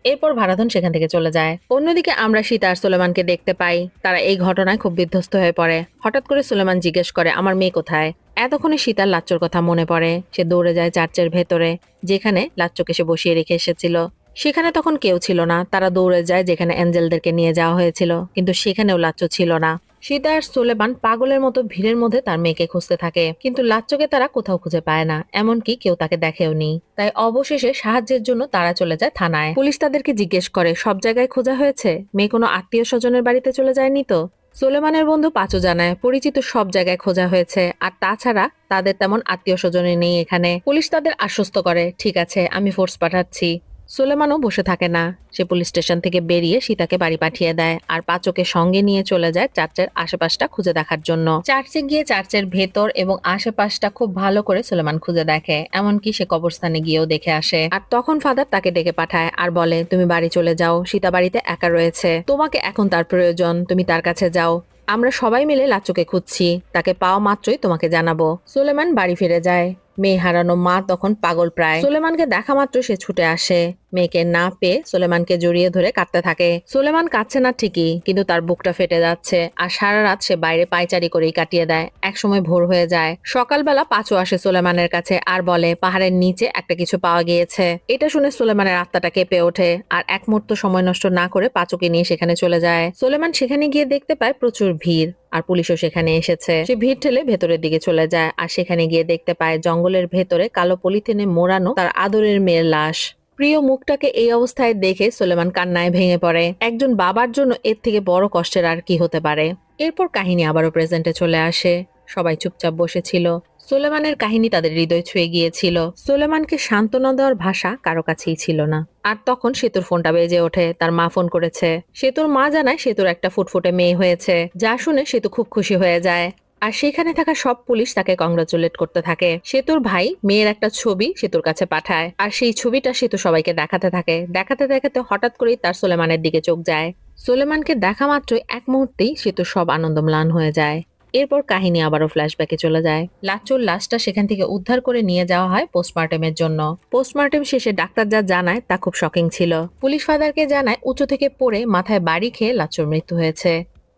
এরপর ভাড়াধন সেখান থেকে চলে যায়। অন্যদিকে আমরা সীতা আর সুলেমানকে দেখতে পাই। তারা এই ঘটনায় খুব বিধ্বস্ত হয়ে পড়ে। হঠাৎ করে সুলেমান জিজ্ঞেস করে, আমার মেয়ে কোথায়? এতক্ষণে সীতার লাচ্চুর কথা মনে পড়ে। সে দৌড়ে যায় চার্চের ভেতরে, যেখানে লাচ্চুকে সে বসিয়ে রেখে এসেছিল। সেখানে তখন কেউ ছিল না। তারা দৌড়ে যায় যেখানে অ্যাঞ্জেলদেরকে নিয়ে যাওয়া হয়েছিল, কিন্তু সেখানেও লাচ্চু ছিল না। সীতা আর সুলেমান পাগলের মতো ভিড়ের মধ্যে তার মেয়েকে খুঁজতে থাকে, কিন্তু লাচ্চুকে তারা কোথাও খুঁজে পায় না, এমনকি কেউ তাকে দেখেও নি। তাই অবশেষে সাহায্যের জন্য তারা চলে যায় থানায়। পুলিশ তাদেরকে জিজ্ঞেস করে, সব জায়গায় খোঁজা হয়েছে? মেয়ে কোনো আত্মীয় স্বজনের বাড়িতে চলে যায়নি তো? সুলেমানের বন্ধু পাঁচু জানায়, পরিচিত সব জায়গায় খোঁজা হয়েছে, আর তাছাড়া তাদের তেমন আত্মীয় স্বজনে নেই এখানে। পুলিশ তাদের আশ্বস্ত করে, ঠিক আছে, আমি ফোর্স পাঠাচ্ছি। সুলেমানও বসে থাকে না। সে পুলিশ স্টেশন থেকে বেরিয়ে সীতাকে বাড়ি পাঠিয়ে দেয় আর পাচকে সঙ্গে নিয়ে চলে যায় চার্চের আশেপাশটা খুঁজে দেখার জন্য। চার্চে গিয়ে চার্চের ভেতর এবং আশেপাশটা খুব ভালো করে সুলেমান খুঁজে দেখে, এমনকি সে কবরস্থানে গিয়েও দেখে আসে। আর তখন ফাদার তাকে ডেকে পাঠায় আর বলে, তুমি বাড়ি চলে যাও, সীতা বাড়িতে একা রয়েছে, তোমাকে এখন তার প্রয়োজন, তুমি তার কাছে যাও। আমরা সবাই মিলে লাচ্চুকে খুঁজছি, তাকে পাওয়া মাত্রই তোমাকে জানাবো। সুলেমান বাড়ি ফিরে যায়। মেয়ে হারানো মা তখন পাগল প্রায়। সুলেমানকে দেখা মাত্র সে ছুটে আসে। মেয়েকে না পেয়ে সুলেমানকে জড়িয়ে ধরে কাঁদতে থাকে। সুলেমান কাঁদছে না ঠিকই, কিন্তু তার বুকটা ফেটে যাচ্ছে আর সারা রাত সে বাইরে পায়চারি করেই কাটিয়ে দেয়। একসময় ভোর হয়ে যায়। সকালবেলা পাঁচু আসে সুলেমানের কাছে আর বলে, পাহাড়ের নিচে একটা কিছু পাওয়া গিয়েছে। এটা শুনে সুলেমানের আত্মাটা কেঁপে ওঠে আর এক মুহূর্ত সময় নষ্ট না করে পাঁচুকে নিয়ে সেখানে চলে যায়। সুলেমান সেখানে গিয়ে দেখতে পায় প্রচুর ভিড় আর পুলিশও সেখানে এসেছে। সে ভিড় ঠেলে ভেতরের দিকে চলে যায় আর সেখানে গিয়ে দেখতে পায় জঙ্গলের ভেতরে কালো পলিথিনে মোড়ানো তার আদরের মেয়ের লাশ। প্রিয় মুখটাকে এই অবস্থায় দেখে সুলেমান কান্নায় ভেঙে পড়ে। একজন বাবার জন্য এর থেকে বড় কষ্টের আর কি হতে পারে। এরপর কাহিনী আবারও প্রেজেন্টে চলে আসে। সবাই চুপচাপ বসেছিল। সুলেমানের কাহিনী তাদের হৃদয় ছুঁয়ে গিয়েছিল। সুলেমানকে সান্ত্বনা দেওয়ার ভাষা কারো কাছেই ছিল না। আর তখন সেতুর ফোনটা বেজে ওঠে। তার মা ফোন করেছে। সেতুর মা জানায় সেতুর একটা ফুটফুটে মেয়ে হয়েছে, যা শুনে সেতু খুব খুশি হয়ে যায়। আর সেখানে থাকা সব পুলিশ তাকে কংগ্রাচুলেট করতে থাকে। সেতুর ভাই মেয়ের একটা ছবি সেতুর কাছে পাঠায়, আর সেই ছবিটা সেতু সবাইকে দেখাতে থাকে। দেখাতে দেখাতে হঠাৎ করেই তার সোলেমানের দিকে চোখ যায়। সোলেমানকে দেখা মাত্রই এক মুহূর্তেই সেতুর সব আনন্দ ম্লান হয়ে যায়। এরপর কাহিনী আবারও ফ্ল্যাশব্যাকে চলে যায়। লাচ্চুর লাশটা সেখান থেকে উদ্ধার করে নিয়ে যাওয়া হয় পোস্টমর্টেমের জন্য। পোস্টমর্টেম শেষে ডাক্তার যা জানায় তা খুব শকিং ছিল। পুলিশ ফাদারকে জানায় উঁচু থেকে পড়ে মাথায় বাড়ি খেয়ে লাচ্চুর মৃত্যু হয়েছে,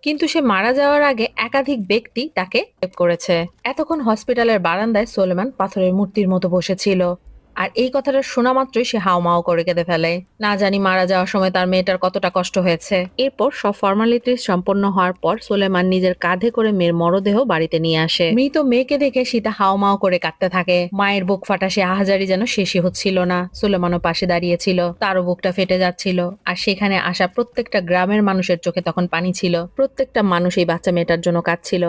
কিন্তু সে মারা যাওয়ার আগে একাধিক ব্যক্তি তাকে রেপ করেছে। এতক্ষণ হসপিটালের বারান্দায় সোলেমান পাথরের মূর্তির মতো বসেছিল, আর এই কথাটা শোনা মাত্রই সে হাউমাউ করে কেঁদে ফেলে। না জানি মারা যাওয়ার সময় তার মেয়েটার কতটা কষ্ট হয়েছে। এরপর সব ফর্মালিটি সম্পন্ন হওয়ার পর সোলেমান নিজের কাঁধে করে মেয়ের মরদেহ বাড়িতে নিয়ে আসে। মৃত মেয়েকে দেখে সীতা হাউমাউ করে কাঁদতে থাকে। মায়ের বুক ফাটা সে আহাজারি যেন শেষই হচ্ছিল না। সোলেমানও পাশে দাঁড়িয়েছিল, তারও বুকটা ফেটে যাচ্ছিল। আর সেখানে আসা প্রত্যেকটা গ্রামের মানুষের চোখে তখন পানি ছিল। প্রত্যেকটা মানুষ এই বাচ্চা মেয়েটার জন্য কাঁদছিল।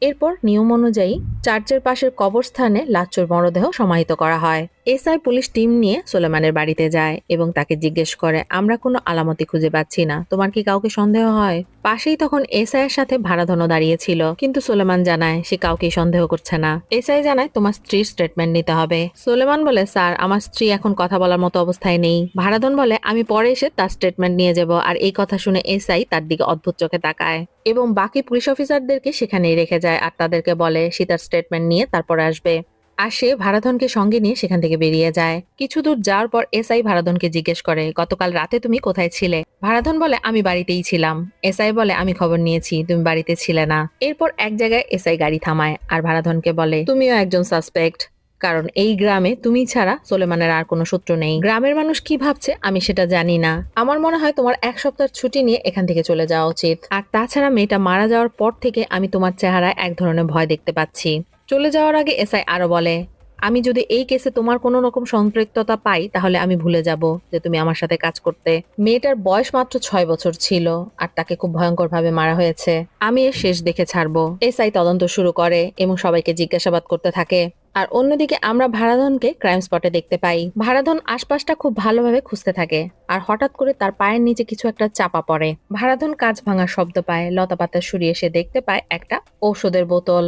এরপর নিয়ম অনুযায়ী চার্চের পাশের কবরস্থানে লাচ্চুর মরদেহ সমাহিত করা হয়। এসআই পুলিশ টিম নিয়ে সোলেমানের বাড়িতে যায় এবং তাকে জিজ্ঞেস করে, আমরা কোনো আলামতি খুঁজে পাচ্ছি না, তোমার কি কাউকে সন্দেহ হয়? পাশেই তখন এসআই এর সাথে ভাড়াধনও দাঁড়িয়েছিল, কিন্তু সোলেমান জানায় সে কাউকেই সন্দেহ করছে না। এসআই জানায় তোমার স্ত্রীর স্টেটমেন্ট নিতে হবে। সোলেমান বলে, স্যার আমার স্ত্রী এখন কথা বলার মতো অবস্থায় নেই। ভাড়াধন বলে, আমি পরে এসে তার স্টেটমেন্ট নিয়ে যাব। আর এই কথা শুনে এসআই তার দিকে অদ্ভুত চোখে তাকায় এবং বাকি পুলিশ অফিসারদেরকে সেখানেই রেখে যায় আর তাদেরকে বলে সে তার স্টেটমেন্ট নিয়ে তারপরে আসবে। আর সে ভাড়াধনকে সঙ্গে নিয়ে সেখান থেকে বেরিয়ে যায়। কিছু দূর যাওয়ার পর এসআই ভাড়াধনকে জিজ্ঞেস করে, গতকাল রাতে তুমি কোথায় ছিলে? ভাড়াধন বলে, আমি বাড়িতেই ছিলাম। এসআই বলে, আমি খবর নিয়েছি তুমি বাড়িতে ছিলে না। এরপর এক জায়গায় এসআই গাড়ি থামায় আর ভাড়াধনকে বলে, তুমিও একজন সাসপেক্ট, কারণ এই গ্রামে তুমি ছাড়া সোলেমানের আর কোনো সূত্র নেই। গ্রামের মানুষ কি ভাবছে আমি সেটা জানি না। আমার মনে হয় তোমার এক সপ্তাহের ছুটি নিয়ে এখান থেকে চলে যাওয়া উচিত। আর তাছাড়া মেয়েটা মারা যাওয়ার পর থেকে আমি তোমার চেহারায় এক ধরনের ভয় দেখতে পাচ্ছি। চলে যাওয়ার আগে এসআই আরো বলে, আমি যদি এই কেসে তোমার কোনো রকম সম্পৃক্ততা পাই তাহলে আমি ভুলে যাব যে তুমি আমার সাথে কাজ করতে। মেয়েটার বয়স মাত্র 6 বছর ছিল আর তাকে খুব ভয়ঙ্কর ভাবে মারা হয়েছে। আমি এর শেষ দেখে ছাড়বো। এসআই তদন্ত শুরু করে এবং সবাইকে জিজ্ঞাসাবাদ করতে থাকে। আর অন্যদিকে আমরা ভাড়াধনকে ক্রাইম স্পটে দেখতে পাই। ভাড়াধন আশপাশটা খুব ভালোভাবে খুঁজতে থাকে আর হঠাৎ করে তার পায়ের নিচে কিছু একটা চাপা পড়ে। ভাড়াধন কাঁচ ভাঙার শব্দ পায়, লতাপাতা সরিয়ে সে দেখতে পায় একটা ঔষধের বোতল।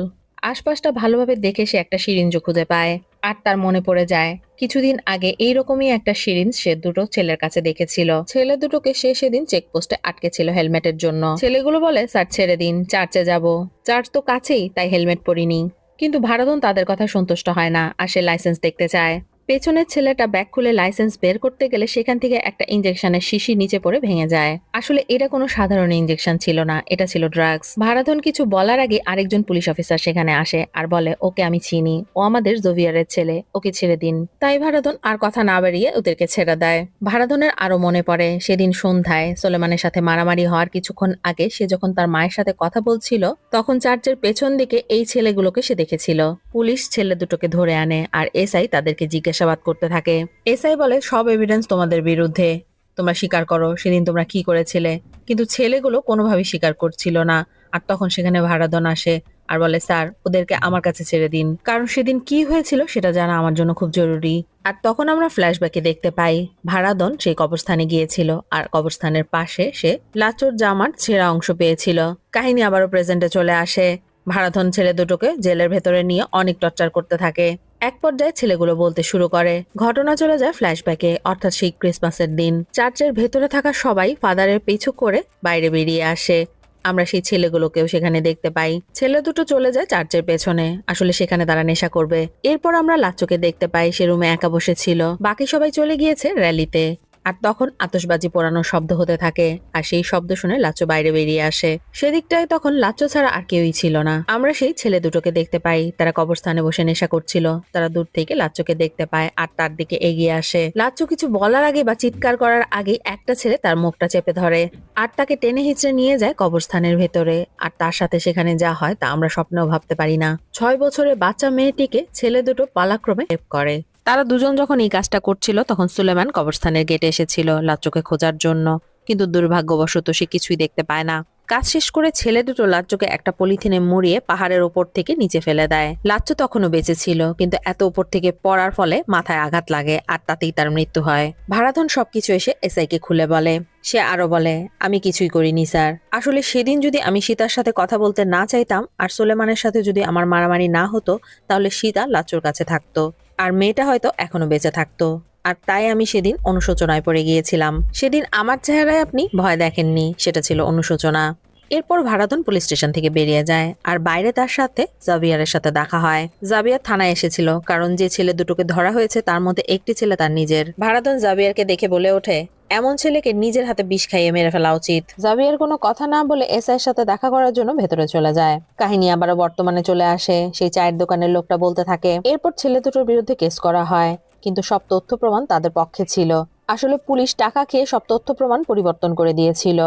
আশপাশটা ভালোভাবে দেখে সে একটা সিরিঞ্জও খুঁজে পায় আর তার মনে পড়ে যায় কিছুদিন আগে এইরকমই একটা সিরিঞ্জ সে দুটো ছেলের কাছে দেখেছিল। ছেলে দুটোকে সে সেদিন চেকপোস্টে আটকে ছিল হেলমেটের জন্য। ছেলেগুলো বলে, স্যার ছেড়ে দিন, চার্চে যাব। চার্চ তো কাছেই, তাই হেলমেট পরিনি। কিন্তু ভাড়াধন তাদের কথা সন্তুষ্ট হয় না আর সে লাইসেন্স দেখতে চায়। পেছনের ছেলেটা ব্যাগ খুলে লাইসেন্স বের করতে গেলে সেখান থেকে একটা ইনজেকশনের শিশি নিচে পড়ে ভেঙে যায়। আসলে এটা কোনো সাধারণ ইনজেকশন ছিল না, এটা ছিল ড্রাগস। ভাড়াধন কিছু বলার আগে আরেকজন পুলিশ অফিসার সেখানে আসে আর বলে, ওকে আমি চিনি, ও আমাদের জোভিয়ারের ছেলে, ওকে ছেড়ে দিন। তাই ভাড়াধন আর কথা না বাড়িয়ে ওদেরকে ছেড়ে দেয়। ভাড়াধনের আরো মনে পড়ে সেদিন সন্ধ্যায় সোলেমানের সাথে মারামারি হওয়ার কিছুক্ষণ আগে সে যখন তার মায়ের সাথে কথা বলছিল তখন চার্চের পেছন দিকে এই ছেলেগুলোকে সে দেখেছিল। পুলিশ ছেলে দুটোকে ধরে আনে আর এসআই তাদেরকে জিজ্ঞাসাবাদ করতে থাকে। এসআই বলে, সব এভিডেন্স তোমাদের বিরুদ্ধে, তোমরা স্বীকার করো সেদিন তোমরা কি করেছিলে। কিন্তু ছেলেগুলো কোনোভাবেই স্বীকার করছিল না। আর তখন সেখানে ভাড়াধন আসে আর বলে, স্যার ওদেরকে আমার কাছে ছেড়ে দিন, কারণ সেদিন কি হয়েছিল সেটা জানা আমার জন্য খুব জরুরি। আর তখন আমরা ফ্ল্যাশব্যাকে দেখতে পাই ভাড়াধন সেই কবরস্থানে গিয়েছিল আর কবরস্থানের পাশে সে লাচুর জামার ছেঁড়া অংশ পেয়েছিল। কাহিনী আবারও প্রেজেন্টে চলে আসে। ভাড়াধন ছেলে দুটোকে জেলের ভেতরে নিয়ে অনেক টর্চার করতে থাকে। এক পর্যায়ে ছেলেগুলো বলতে শুরু করে। ঘটনা চলে যায় ফ্ল্যাশব্যাকে, অর্থাৎ সেই ক্রিসমাসের দিন। চার্চের ভেতরে থাকা সবাই ফাদারের পিছু করে বাইরে বেরিয়ে আসে। আমরা সেই ছেলেগুলোকেও সেখানে দেখতে পাই। ছেলে দুটো চলে যায় চার্চের পেছনে, আসলে সেখানে তারা নেশা করবে। এরপর আমরা লাচ্চুকে দেখতে পাই সে রুমে একা বসে ছিল, বাকি সবাই চলে গিয়েছে র্যালিতে। আর তখন আতশবাজি পোড়ানোর শব্দ হতে থাকে আর সেই শব্দ শুনে লাচ্চু বাইরে বেরিয়ে আসে। সেদিকটায় তখন লাচ্চু ছাড়া আর কেউই ছিল না। আমরা সেই ছেলে দুটোকে দেখতে পাই, তারা কবরস্থানে বসে নেশা করছিল। তারা দূর থেকে লাচ্চুকে দেখতে পায় আর তার দিকে এগিয়ে আসে। লাচ্চু কিছু বলার আগে বা চিৎকার করার আগে একটা ছেলে তার মুখটা চেপে ধরে আর তাকে টেনে হিঁচড়ে নিয়ে যায় কবরস্থানের ভেতরে। আর তার সাথে সেখানে যা হয় তা আমরা স্বপ্নেও ভাবতে পারি না। 6 বছরের বাচ্চা মেয়েটিকে ছেলে দুটো পালাক্রমে রেপ করে। তারা দুজন যখন এই কাজটা করছিল তখন সুলেমান কবরস্থানের গেটে এসেছিল লাচ্চুকে খোঁজার জন্য, কিন্তু দুর্ভাগ্যবশত সে কিছুই দেখতে পায় না। কাজ শেষ করে ছেলে দুটো লাচ্চুকে একটা পলিথিনে মুড়িয়ে পাহাড়ের ওপর থেকে নিচে ফেলে দেয়। লাচ্চু তখনও বেঁচে ছিল, কিন্তু এত উপর থেকে পড়ার ফলে মাথায় আঘাত লাগে আর তাতেই তার মৃত্যু হয়। ভাড়াধন সবকিছু এসে এসআইকে খুলে বলে। সে আরো বলে, আমি কিছুই করিনি স্যার। আসলে সেদিন যদি আমি সীতার সাথে কথা বলতে না চাইতাম আর সোলেমানের সাথে যদি আমার মারামারি না হতো, তাহলে সীতা লাচ্চুর কাছে থাকতো আর মেয়েটা হয়তো এখনো বেঁচে থাকতো। আর তাই আমি সেদিন অনুশোচনায় পড়ে গিয়েছিলাম। সেদিন আমার চেহারায় আপনি ভয় দেখেননি, সেটা ছিল অনুশোচনা। এরপর ভাড়াধন পুলিশ স্টেশন থেকে বেরিয়ে যায় আর বাইরে তার সাথে জাভিয়ারের সাথে দেখা হয়। জাভিয়ার থানায় এসেছিল, কারণ যে ছেলে দুটোকে ধরা হয়েছে তার মধ্যে একটি ছেলে তার নিজের। ভাড়াধন জাভিয়ারকে দেখে বলে ওঠে, এমন ছেলেকে নিজের হাতে বিষ খাইয়ে মেরে ফেলা উচিত। জাভিয়ার কোনো কথা না বলে এসআইয়ের সাথে দেখা করার জন্য ভেতরে চলে যায়। কাহিনী আবারও বর্তমানে চলে আসে। সেই চায়ের দোকানের লোকটা বলতে থাকে, এরপর ছেলে দুটোর বিরুদ্ধে কেস করা হয়, কিন্তু সব তথ্য প্রমাণ তাদের পক্ষে ছিল। আসলে পুলিশ টাকা খেয়ে সব তথ্য প্রমাণ পরিবর্তন করে দিয়েছিল।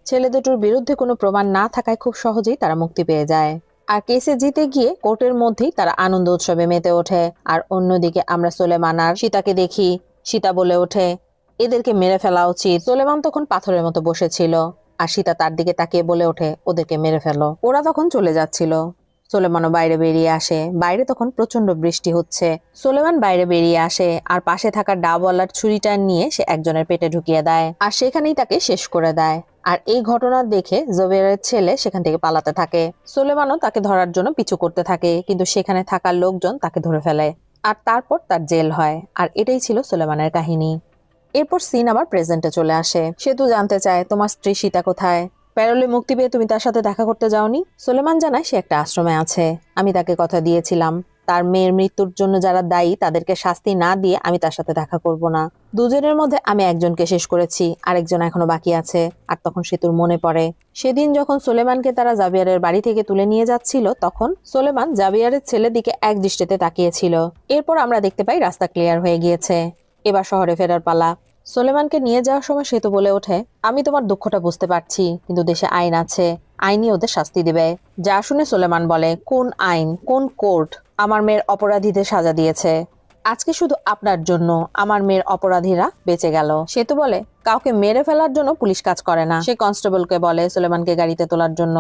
ছেলে দুটোর বিরুদ্ধে কোনো প্রমাণ না থাকায় খুব সহজেই তারা মুক্তি পেয়ে যায়। আর কেসে জিতে গিয়ে কোর্টের মধ্যেই তারা আনন্দ উৎসবে মেতে ওঠে। আর অন্যদিকে আমরা সোলেমান আর সীতাকে দেখি। সীতা বলে ওঠে, এদেরকে মেরে ফেলা উচিত। সোলেমান তখন পাথরের মতো বসেছিল আর সীতা তার দিকে তাকিয়ে বলে ওঠে, ওদেরকে মেরে ফেলো। ওরা তখন চলে যাচ্ছিল। সোলেমানও বাইরে বেরিয়ে আসে। বাইরে তখন প্রচন্ড বৃষ্টি হচ্ছে। সোলেমান বাইরে বেরিয়ে আসে আর পাশে থাকা ডাবওয়ালার ছুরিটা নিয়ে সে একজনের পেটে ঢুকিয়ে দেয় আর সেখানেই তাকে শেষ করে দেয়। আর এই ঘটনা দেখে জোবেরের ছেলে সেখান থেকে পালাতে থাকে। সোলেমানও তাকে ধরার জন্য পিছু করতে থাকে, কিন্তু সেখানে থাকা লোকজন তাকে ধরে ফেলে আর তারপর তার জেল হয়। আর এটাই ছিল সোলেমানের কাহিনী। এরপর সিন আবার প্রেজেন্টে চলে আসে। সেতু জানতে চায়, তোমার স্ত্রী সীতা কোথায়? প্যারোলে মুক্তি পেয়ে তুমি তার সাথে দেখা করতে যাওনি? সোলেমান জানায় সে একটা আশ্রমে আছে। আমি তাকে কথা দিয়েছিলাম, তার মেয়ের মৃত্যুর জন্য যারা দায়ী তাদেরকে শাস্তি না দিয়ে আমি তার সাথে দেখা করব না। দুজনের মধ্যে আমি একজনকে শেষ করেছি, আরেকজন এখনো বাকি আছে। আর তখন সেতুর মনে পড়ে সেদিন যখন সোলেমানকে তারা জাভিয়ারের বাড়ি থেকে তুলে নিয়ে যাচ্ছিল, তখন সোলেমান জাভিয়ারের ছেলের দিকে এক দৃষ্টিতে তাকিয়েছিল। এরপর আমরা দেখতে পাই রাস্তা ক্লিয়ার হয়ে গিয়েছে, এবার শহরে ফেরার পালা। সোলেমানকে নিয়ে যাওয়ার সময় সেতু বলে ওঠে, আমি তোমার দুঃখটা বুঝতে পারছি, কিন্তু দেশে আইন আছে, আইনই ওদের শাস্তি দিবে। যা শুনে সোলেমান বলে, কোন আইন, কোন কোর্ট আমার মেয়ের অপরাধীদের সাজা দিয়েছে? আজকে শুধু আপনার জন্য আমার মেয়ের অপরাধীরা বেঁচে গেল। সেতু বলে, কাউকে মেরে ফেলার জন্য পুলিশ কাজ করে না। সে কনস্টেবলকে বলে সোলেমানকে গাড়িতে তোলার জন্য।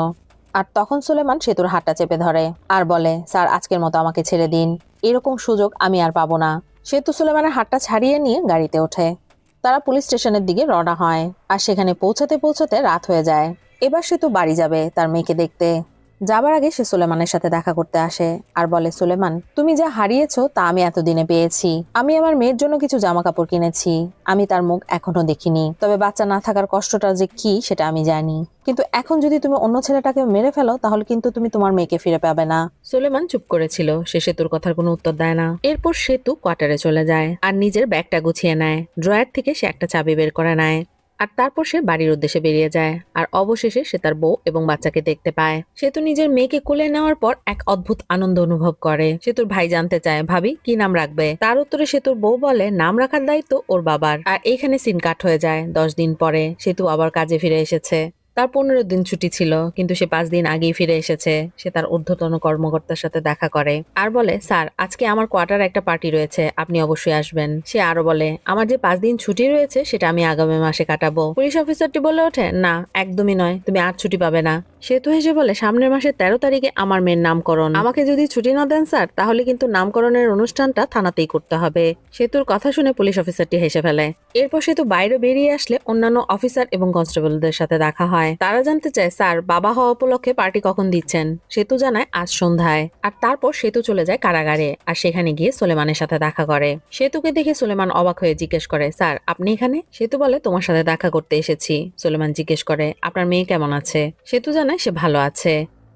আর তখন সোলেমান সেতুর হাতটা চেপে ধরে আর বলে, স্যার আজকের মতো আমাকে ছেড়ে দিন, এরকম সুযোগ আমি আর পাবো না। সেতু সোলেমানের হাতটা ছাড়িয়ে নিয়ে গাড়িতে ওঠে। তারা পুলিশ স্টেশনের দিকে রওনা হয় আর সেখানে পৌঁছাতে পৌঁছাতে রাত হয়ে যায়। এবার সেতু বাড়ি যাবে তার মেয়েকে দেখতে। যাবার আগে সে সোলেমানের সাথে দেখা করতে আসে আর বলে, সোলেমান তুমি যা হারিয়েছো তা আমি এতদিনে পেয়েছি। আমি আমার মেয়ের জন্য কিছু জামা কাপড় কিনেছি। আমি তার মুখ এখনো দেখিনি, তবে বাচ্চা না থাকার কষ্টটা যে কি সেটা আমি জানি। কিন্তু এখন যদি তুমি অন্য ছেলেটাকে মেরে ফেলো, তাহলে কিন্তু তুমি তোমার মেয়েকে ফিরে পাবে না। সোলেমান চুপ করেছিল, সে সেতুর কথার কোনো উত্তর দেয় না। এরপর সেতু কোয়ার্টারে চলে যায় আর নিজের ব্যাগটা গুছিয়ে নেয়। ড্রয়ার থেকে সে একটা চাবি বের করে নেয় আর তারপর সে বাড়ির উদ্দেশ্যে বেরিয়ে যায়। আর অবশেষে সে তার বউ এবং বাচ্চাকে দেখতে পায়। সে তো নিজের মেয়েকে কোলে নেওয়ার পর এক অদ্ভুত আনন্দ অনুভব করে। সেতুর ভাই জানতে চায়, ভাবি কি নাম রাখবে? তার উত্তরে সেতুর বউ বলে, নাম রাখার দায়িত্ব ওর বাবার। আর এইখানে সিন কাট হয়ে যায়। 10 দিন পরে সেতু আবার কাজে ফিরে এসেছে। তার 15 দিন ছুটি ছিল, কিন্তু সে 5 দিন আগেই ফিরে এসেছে। সে তার ঊর্ধ্বতন কর্মকর্তার সাথে দেখা করে আর বলে, স্যার আজকে আমার কোয়ার্টারে একটা পার্টি রয়েছে, আপনি অবশ্যই আসবেন। সে আরো বলে, আমার যে 5 দিন ছুটি রয়েছে সেটা আমি আগামী মাসে কাটাবো। পুলিশ অফিসারটি বলে ওঠে, না একদমই নয়, তুমি আর ছুটি পাবে না। সেতু হেসে বলে, সামনের মাসের 13 তারিখে আমার মেয়ের নামকরণ, আমাকে যদি ছুটি না দেন স্যার, তাহলে কিন্তু নামকরণের অনুষ্ঠানটা থানাতেই করতে হবে। সেতুর কথা শুনে পুলিশ অফিসারটি হেসে ফেলে। এরপর সেতু বাইরে বেরিয়ে আসলে অন্যান্য অফিসার এবং কনস্টেবলদের সাথে দেখা হয়। তারা জানতে চায়, স্যার বাবা হওয়া উপলক্ষে পার্টি কখন দিচ্ছেন? সেতু জানায়, আজ সন্ধ্যায়। আর তারপর সেতু চলে যায় কারাগারে আর সেখানে গিয়ে সোলেমানের সাথে দেখা করে। সেতুকে দেখে সোলেমান অবাক হয়ে জিজ্ঞেস করে, স্যার আপনি এখানে? সেতু বলে, তোমার সাথে দেখা করতে এসেছি। সোলেমান জিজ্ঞেস করে, আপনার মেয়ে কেমন আছে? সেতু জানায় সে ভালো আছে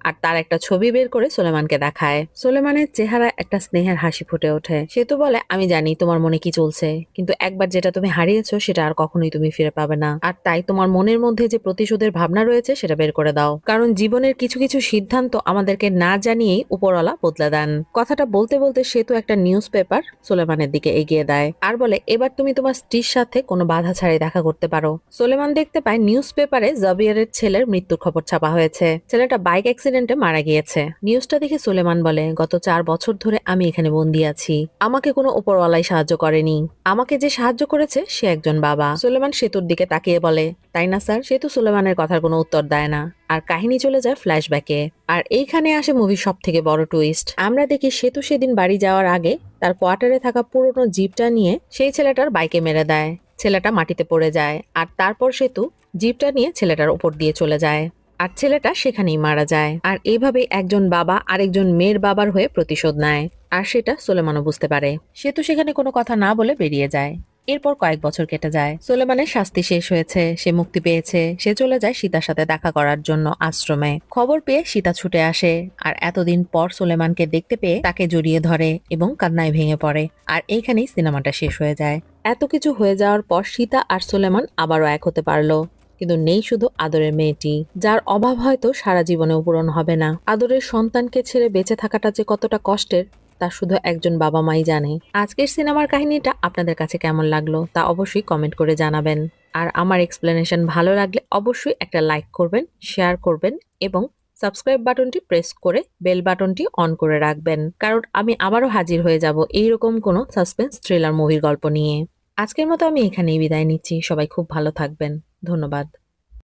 আর তার একটা ছবি বের করে সোলেমানকে দেখায়। সোলেমানের চেহারায় একটা স্নেহের হাসি ফুটে ওঠে। সেতু বলে, আমি জানি তোমার মনে কি চলছে, কিন্তু একবার যেটা তুমি হারিয়েছো সেটা আর কখনোই তুমি ফিরে পাবে না। আর তাই তোমার মনের মধ্যে যে প্রতিশোধের ভাবনা রয়েছে সেটা বের করে দাও, কারণ জীবনের কিছু কিছু সিদ্ধান্ত আমাদেরকে না জানিয়েই উপরওয়ালা বদলে দেন। কথাটা বলতে বলতে সেতু একটা নিউজ পেপার সোলেমানের দিকে এগিয়ে দেয় আর বলে, এবার তুমি তোমার স্ত্রীর সাথে কোনো বাধা ছাড়াই দেখা করতে পারো। সোলেমান দেখতে পায় নিউজ পেপারে জাভিয়ারের ছেলের মৃত্যুর খবর ছাপা হয়েছে। ছেলেটা বাইক অ্যাক্সিডেন্টে মারা গিয়েছে। নিউজটা দেখে সুলেমান বলে, গত 4 বছর ধরে আমি এখানে বন্দি আছি। আমাকে কোনো উপরওয়ালাই সাহায্য করেনি। আমাকে যে সাহায্য করেছে সে একজন বাবা। সুলেমান সেতুর দিকে তাকিয়ে বলে, তাই না স্যার? সেতু সুলেমানের কথার কোনো উত্তর দেয় না। আর কাহিনী চলে যায় ফ্ল্যাশব্যাকে। আর এইখানে আসে মুভির সব থেকে বড় টুইস্ট। আমরা দেখি সেতু সেদিন বাড়ি যাওয়ার আগে তার কোয়ার্টারে থাকা পুরনো জিপটা নিয়ে সেই ছেলেটার বাইকে মেরে দেয়। ছেলেটা মাটিতে পড়ে যায়। আর তারপর সেতু জিপটা নিয়ে ছেলেটার উপর দিয়ে চলে যায়। আর ছেলেটা সেখানেই মারা যায়। আর এইভাবে একজন বাবা আরেকজন মেয়ের বাবার হয়ে প্রতিশোধ নেয়। আর সেটা সুলেমানও বুঝতে পারে। সেতু সেখানে কোনো কথা না বলে বেরিয়ে যায়। এরপর কয়েক বছর কেটে যায়। সুলেমানের শাস্তি শেষ হয়েছে, সে মুক্তি পেয়েছে। সে চলে যায় সীতার সাথে দেখা করার জন্য আশ্রমে। খবর পেয়ে সীতা ছুটে আসে। আর এতদিন পর সুলেমানকে দেখতে পেয়ে তাকে জড়িয়ে ধরে এবং কান্নায় ভেঙে পড়ে। আর এইখানেই সিনেমাটা শেষ হয়ে যায়। এত কিছু হয়ে যাওয়ার পর সীতা আর সুলেমান আবারও এক হতে পারলো। কিন্তু নেই শুধু আদরের মেয়েটি, যার অভাব হয়তো সারা জীবনেও পূরণ হবে না। আদরের সন্তানকে ছেড়ে বেঁচে থাকাটা যে কতটা কষ্টের তা শুধু একজন বাবা মাই জানে। আজকের সিনেমার কাহিনীটা আপনাদের কাছে কেমন লাগলো তা অবশ্যই কমেন্ট করে জানাবেন। আর আমার এক্সপ্লেনেশন ভালো লাগলে অবশ্যই একটা লাইক করবেন, শেয়ার করবেন এবং সাবস্ক্রাইব বাটনটি প্রেস করে বেল বাটনটি অন করে রাখবেন, কারণ আমি আবারও হাজির হয়ে যাব এইরকম কোনো সাসপেন্স থ্রিলার মুভির গল্প নিয়ে। আজকের মতো আমি এখানেই বিদায় নিচ্ছি। সবাই খুব ভালো থাকবেন। ধন্যবাদ।